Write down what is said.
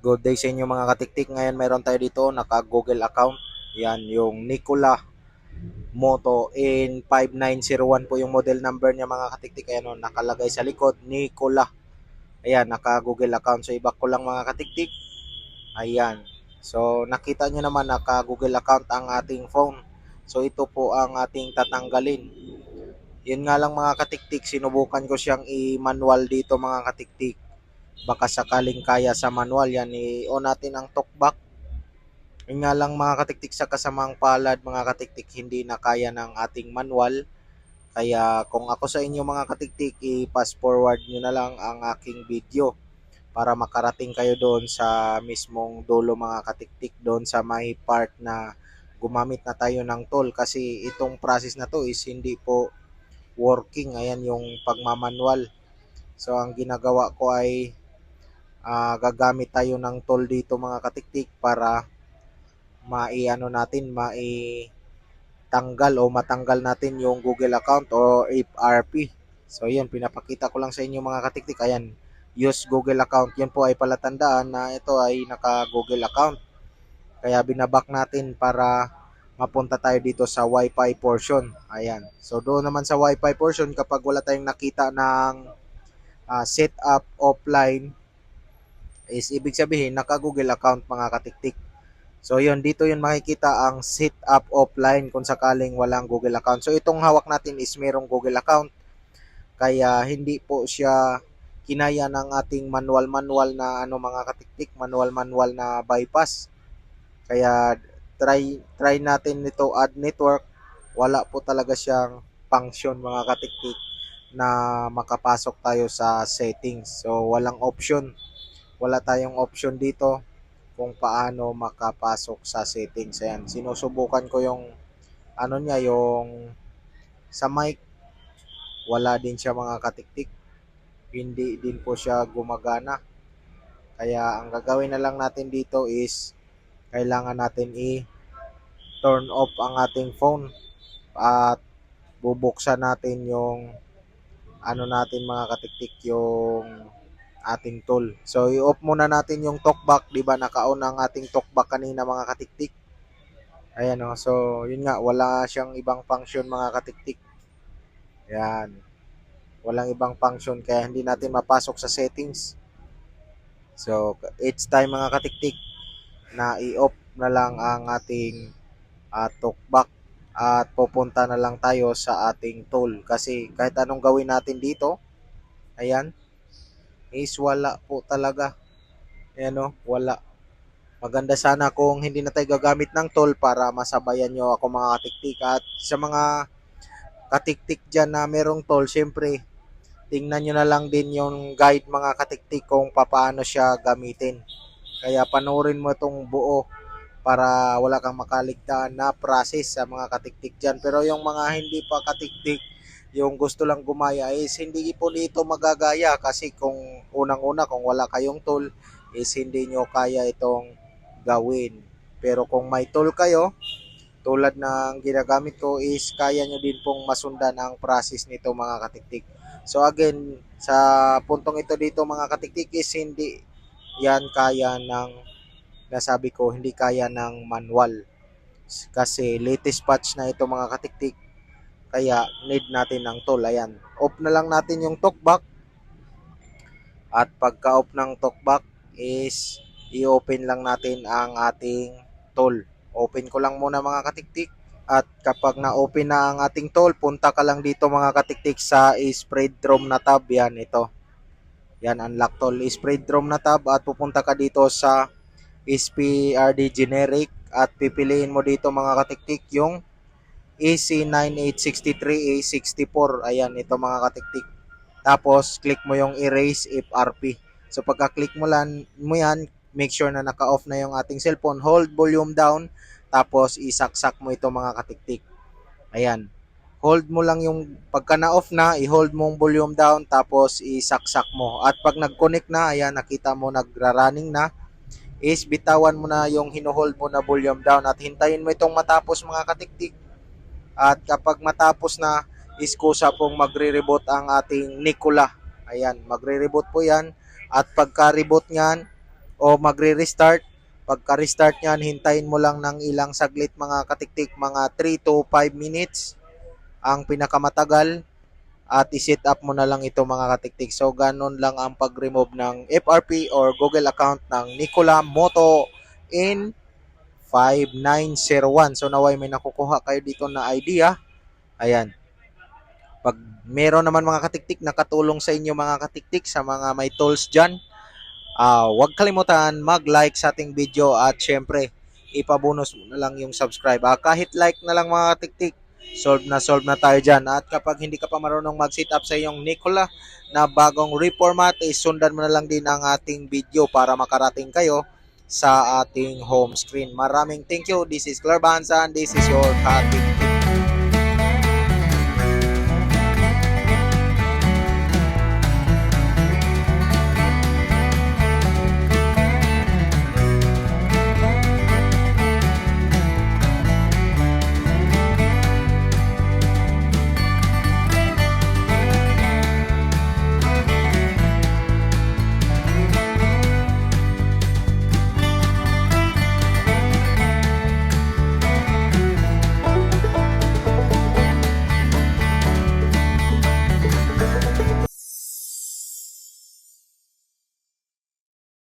Good day sa inyo mga katiktik. Ngayon meron tayo dito naka-Google account. Yan yung Nikola Moto N5901 po yung model number niya mga katiktik. Ayan o, nakalagay sa likod, Nikola. Ayan, naka-Google account. So iba ko lang mga katiktik. Ayan. So nakita nyo naman naka-Google account ang ating phone. So ito po ang ating tatanggalin. Yun nga lang mga katiktik, sinubukan ko siyang i-manual dito mga katiktik. Baka sakaling kaya sa manual yan, i-on natin ang talkback. Yun nga lang mga katiktik, sa kasamang palad mga katiktik, hindi na kaya ng ating manual. Kaya kung ako sa inyo mga katiktik, i-fast forward nyo na lang ang aking video para makarating kayo doon sa mismong dulo mga katiktik, doon sa may part na gumamit na tayo ng tool, kasi itong process na to is hindi po working. Ayan yung pagmamanual. So ang ginagawa ko ay gagamit tayo ng tool dito mga katiktik para tanggal o matanggal natin yung Google account o FRP. So yun, pinapakita ko lang sa inyo mga katiktik. Ayan, use Google account. Yan po ay palatandaan na ito ay naka Google account. Kaya binabak natin para mapunta tayo dito sa Wi-Fi portion. Ayan. So doon naman sa Wi-Fi portion, kapag wala tayong nakita ng setup offline, is ibig sabihin naka Google account mga katiktik. So yun, dito yun makikita ang set up offline kung sakaling walang Google account. So itong hawak natin is merong Google account. Kaya hindi po siya kinaya ng ating manual-manual na mga katiktik, manual-manual na bypass. Kaya try natin nito add network. Wala po talaga siyang function mga katiktik na makapasok tayo sa settings. So walang option. Wala tayong option dito kung paano makapasok sa settings. Ayan, sinusubukan ko yung yung sa mic, wala din siya mga katiktik. Hindi din po siya gumagana. Kaya ang gagawin na lang natin dito is kailangan natin i-turn off ang ating phone at bubuksan natin yung natin mga katiktik, yung ating tool. So i-off muna natin yung talkback, 'di ba? Naka-on ang ating talkback kanina mga katiktik. Ayan o. So yun nga, wala siyang ibang function mga katiktik. Ayan. Walang ibang function kaya hindi natin mapasok sa settings. So it's time mga katiktik na i-off na lang ang ating talkback at pupunta na lang tayo sa ating tool, kasi kahit anong gawin natin dito, ayan, is wala po talaga. Ayan o, wala. Maganda sana kung hindi na tayo gagamit ng tool para masabayan nyo ako mga katiktik. At sa mga katiktik dyan na merong toll, syempre, tingnan nyo na lang din yung guide mga katiktik kung paano siya gamitin. Kaya panoorin mo itong buo para wala kang makaligtaan na process sa mga katiktik dyan. Pero yung mga hindi pa katiktik, yung gusto lang gumaya, is hindi po dito magagaya, kasi kung unang-una, kung wala kayong tool, is hindi nyo kaya itong gawin. Pero kung may tool kayo, tulad ng ginagamit ko, is kaya nyo din pong masundan ang process nito mga katiktik. So again, sa puntong ito dito mga katiktik, is hindi yan kaya ng, nasabi ko, hindi kaya ng manual. Kasi latest patch na ito mga katiktik, kaya need natin ng tool. Ayan, off na lang natin yung talkback. At pagka off ng talkback is i-open lang natin ang ating tool. Open ko lang muna mga katiktik. At kapag na-open na ang ating tool, punta ka lang dito mga katiktik sa spread ROM na tab. Yan, ito. Yan, unlock tool. Spread ROM na tab at pupunta ka dito sa SPRD generic at pipiliin mo dito mga katiktik yung AC9863A64. Ayan, ito mga katiktik. Tapos, click mo yung erase FRP. So, pagka-click mo yan, make sure na naka-off na yung ating cellphone. Hold volume down. Tapos, isaksak mo ito mga katiktik. Ayan. Hold mo lang yung, pagka na-off na, i-hold mong volume down. Tapos, isaksak mo. At pag nag-connect na, ayan, nakita mo nagra-running na, is bitawan mo na yung hino-hold mo na volume down. At hintayin mo itong matapos mga katiktik. At kapag matapos na, is kusa pong magre-reboot ang ating Nikola. Ayan, magre-reboot po yan. At pagka-reboot niyan, o magre-restart. Pagka-restart niyan, hintayin mo lang ng ilang saglit mga katiktik, mga 3 to 5 minutes ang pinakamatagal at i-set up mo na lang ito mga katiktik. So ganun lang ang pag-remove ng FRP or Google account ng Nicola Moto in 5901. So naway may nakukuha kayo dito na idea. Ayan. Pag meron naman mga katiktik nakatulong sa inyo mga katiktik sa mga may tools dyan, huwag kalimutan mag-like sa ating video at syempre ipabonus mo na lang yung subscribe. Kahit like na lang mga katiktik, solve na tayo dyan. At kapag hindi ka pa marunong mag-set up sa iyong Nicola na bagong reformat, sundan mo na lang din ang ating video para makarating kayo sa ating home screen. Maraming thank you. This is Clark Bansan. This is your Katik